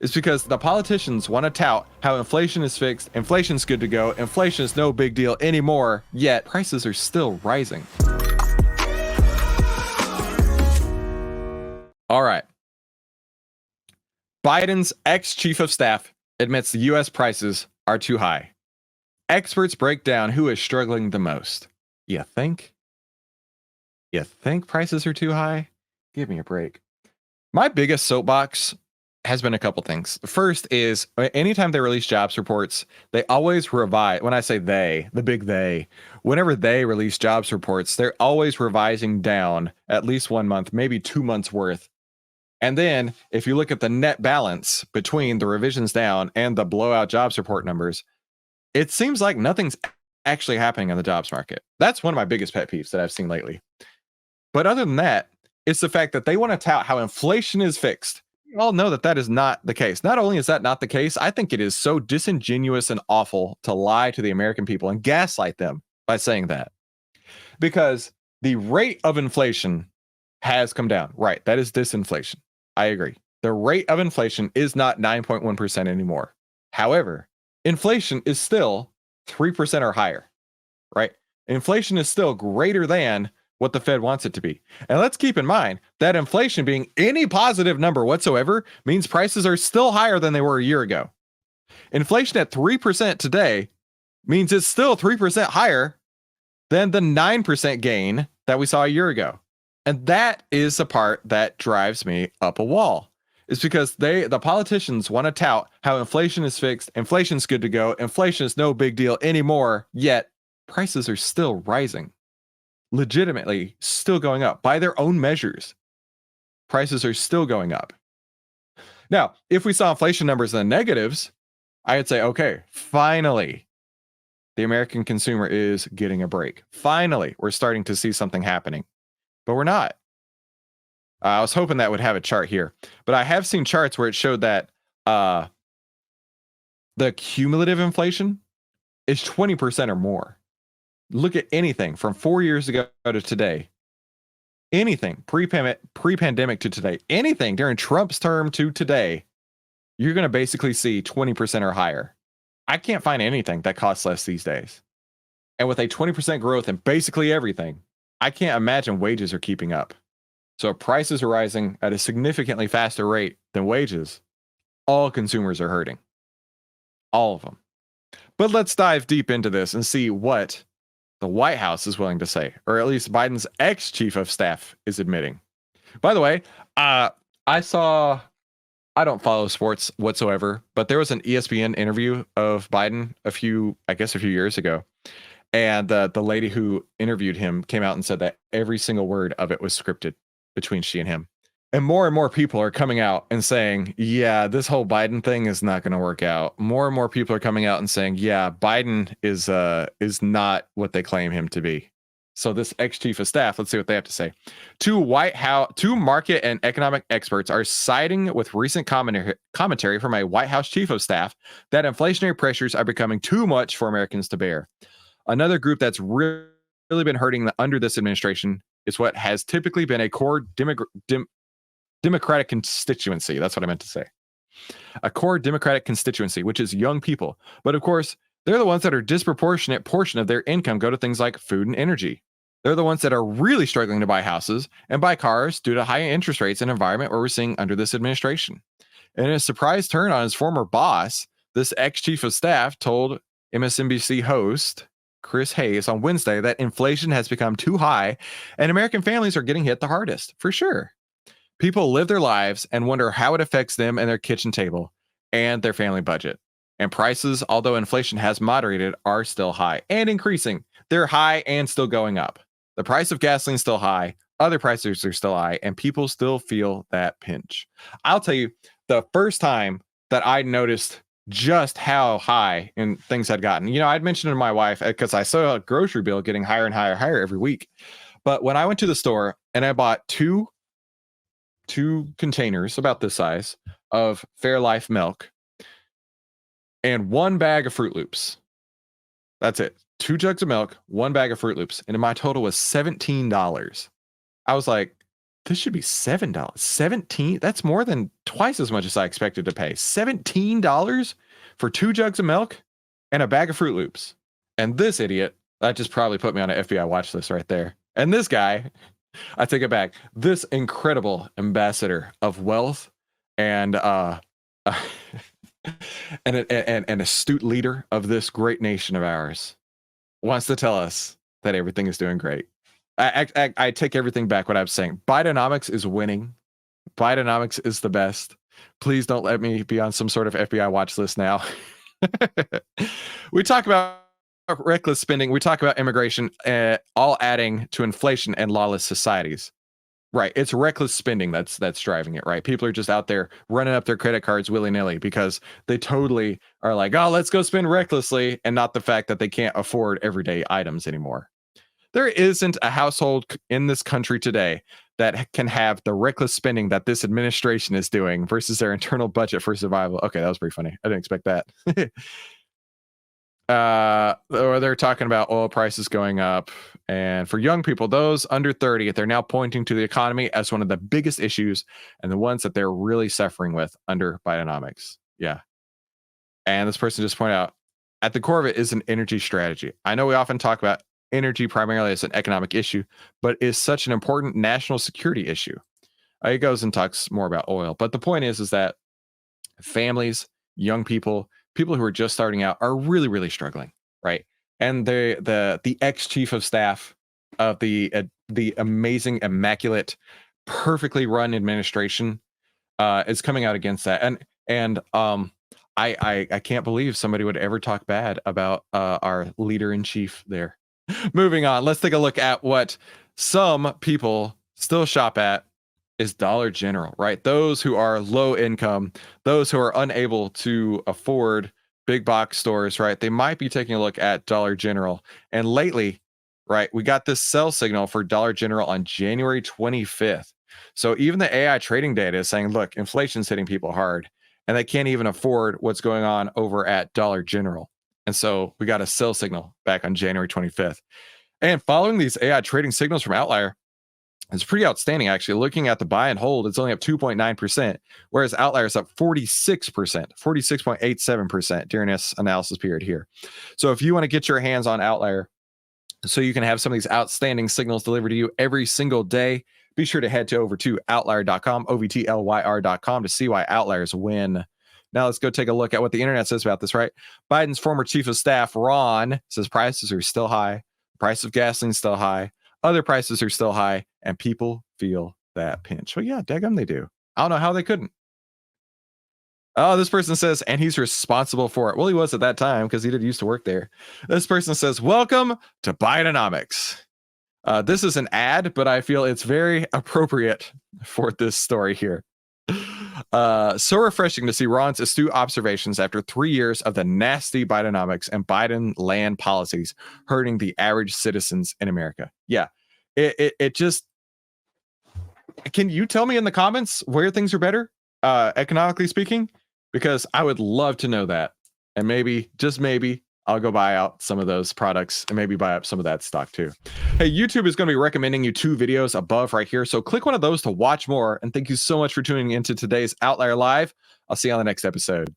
is because the politicians want to tout how inflation is fixed, inflation's good to go, inflation is no big deal anymore, yet prices are still rising. All right. Biden's ex-chief of staff admits the U.S. prices are too high. Experts break down who is struggling the most. You think? You think prices are too high? Give me a break. My biggest soapbox has been a couple things. The first is anytime they release jobs reports, they always revise. When I say they, the big they, whenever they release jobs reports, they're always revising down at least 1 month, maybe 2 months worth. And then if you look at the net balance between the revisions down and the blowout jobs report numbers, it seems like nothing's actually happening in the jobs market. That's one of my biggest pet peeves that I've seen lately. But other than that, it's the fact that they want to tout how inflation is fixed. We all know that that is not the case. Not only is that not the case, I think it is so disingenuous and awful to lie to the American people and gaslight them by saying that. Because the rate of inflation has come down. Right, that is disinflation. I agree. The rate of inflation is not 9.1% anymore. However, inflation is still 3% or higher, right? Inflation is still greater than what the Fed wants it to be. And let's keep in mind that inflation being any positive number whatsoever means prices are still higher than they were a year ago. Inflation at 3% today means it's still 3% higher than the 9% gain that we saw a year ago. And that is the part that drives me up a wall. It's because the politicians want to tout how inflation is fixed, inflation's good to go, inflation is no big deal anymore, yet prices are still rising. Legitimately still going up by their own measures. Prices are still going up. Now, if we saw inflation numbers in the negatives, I would say, okay, finally, the American consumer is getting a break. Finally, we're starting to see something happening. But we're not. I was hoping that would have a chart here, but I have seen charts where it showed that the cumulative inflation is 20% or more. Look at anything from 4 years ago to today, anything pre-pandemic to today, anything during Trump's term to today, you're going to basically see 20% or higher. I can't find anything that costs less these days. And with a 20% growth in basically everything, I can't imagine wages are keeping up. So if prices are rising at a significantly faster rate than wages, all consumers are hurting. All of them. But let's dive deep into this and see what the White House is willing to say, or at least Biden's ex-chief of staff is admitting. By the way, I don't follow sports whatsoever, but there was an ESPN interview of Biden a few years ago. And the lady who interviewed him came out and said that every single word of it was scripted between she and him. And more people are coming out and saying, yeah, this whole Biden thing is not going to work out. More and more people are coming out and saying, yeah, Biden is not what they claim him to be. So this ex-chief of staff, let's see what they have to say. Two market and economic experts are siding with recent commentary from a White House chief of staff that inflationary pressures are becoming too much for Americans to bear. Another group that's really been hurting under this administration is what has typically been a core Democratic constituency. That's what I meant to say. A core Democratic constituency, which is young people. But of course, they're the ones that are disproportionate portion of their income go to things like food and energy. They're the ones that are really struggling to buy houses and buy cars due to high interest rates and environment where we're seeing under this administration. And in a surprise turn on his former boss, this ex-chief of staff told MSNBC host Chris Hayes on Wednesday that inflation has become too high and American families are getting hit the hardest, for sure. People live their lives and wonder how it affects them and their kitchen table and their family budget. And prices, although inflation has moderated, are still high and increasing. They're high and still going up. The price of gasoline is still high. Other prices are still high, and people still feel that pinch. I'll tell you, the first time that I noticed just how high and things had gotten, I'd mentioned to my wife because I saw a grocery bill getting higher and higher and higher every week. But when I went to the store and I bought two containers about this size of Fairlife milk and one bag of Fruit Loops. That's it. 2 jugs of milk, 1 bag of Fruit Loops. And my total was $17. I was like, This should be $7. 17. That's more than twice as much as I expected to pay. $17 for 2 jugs of milk and a bag of Fruit Loops. And this idiot, that just probably put me on an FBI watch list right there. And this guy, I take it back. This incredible ambassador of wealth and an astute leader of this great nation of ours wants to tell us that everything is doing great. I take everything back what I'm saying. Bidenomics is winning. Bidenomics is the best. Please don't let me be on some sort of FBI watch list now. We talk about reckless spending. We talk about immigration, all adding to inflation and lawless societies. Right. It's reckless spending that's driving it, right? People are just out there running up their credit cards willy-nilly because they totally are like, oh, let's go spend recklessly, and not the fact that they can't afford everyday items anymore. There isn't a household in this country today that can have the reckless spending that this administration is doing versus their internal budget for survival. Okay, that was pretty funny. I didn't expect that. Or they're talking about oil prices going up. And for young people, those under 30, they're now pointing to the economy as one of the biggest issues and the ones that they're really suffering with under Bidenomics. Yeah. And this person just pointed out, at the core of it is an energy strategy. I know we often talk about energy primarily as an economic issue, but is such an important national security issue. He goes and talks more about oil. But the point is that families, young people who are just starting out are really, really struggling, right? And the ex-chief of staff of the amazing, immaculate, perfectly run administration is coming out against that. And I can't believe somebody would ever talk bad about our leader in chief there. Moving on, let's take a look at what some people still shop at is Dollar General, right? Those who are low income, those who are unable to afford big box stores, right? They might be taking a look at Dollar General. And lately, right, we got this sell signal for Dollar General on January 25th. So even the AI trading data is saying, look, inflation's hitting people hard, and they can't even afford what's going on over at Dollar General. And so we got a sell signal back on January 25th. And following these AI trading signals from Outlier, it's pretty outstanding, actually. Looking at the buy and hold, it's only up 2.9%, whereas Outlier is up 46%, 46.87% during this analysis period here. So if you want to get your hands on Outlier so you can have some of these outstanding signals delivered to you every single day, be sure to head over to outlier.com, OVTLYR.com, to see why Outliers win. Now let's go take a look at what the internet says about this, right? Biden's former chief of staff, Ron, says prices are still high. Price of gasoline still high. Other prices are still high, and people feel that pinch. Well, yeah, daggum, they do. I don't know how they couldn't. Oh, this person says, and he's responsible for it. Well, he was at that time because he did used to work there. This person says, welcome to Bidenomics. This is an ad, but I feel it's very appropriate for this story here. So refreshing to see Ron's astute observations after 3 years of the nasty Bidenomics and Biden land policies hurting the average citizens in America. Yeah, it just, can you tell me in the comments where things are better, economically speaking? Because I would love to know that. And maybe, just maybe, I'll go buy out some of those products and maybe buy up some of that stock too. Hey, YouTube is going to be recommending you 2 videos above right here. So click one of those to watch more. And thank you so much for tuning into today's Outlier Live. I'll see you on the next episode.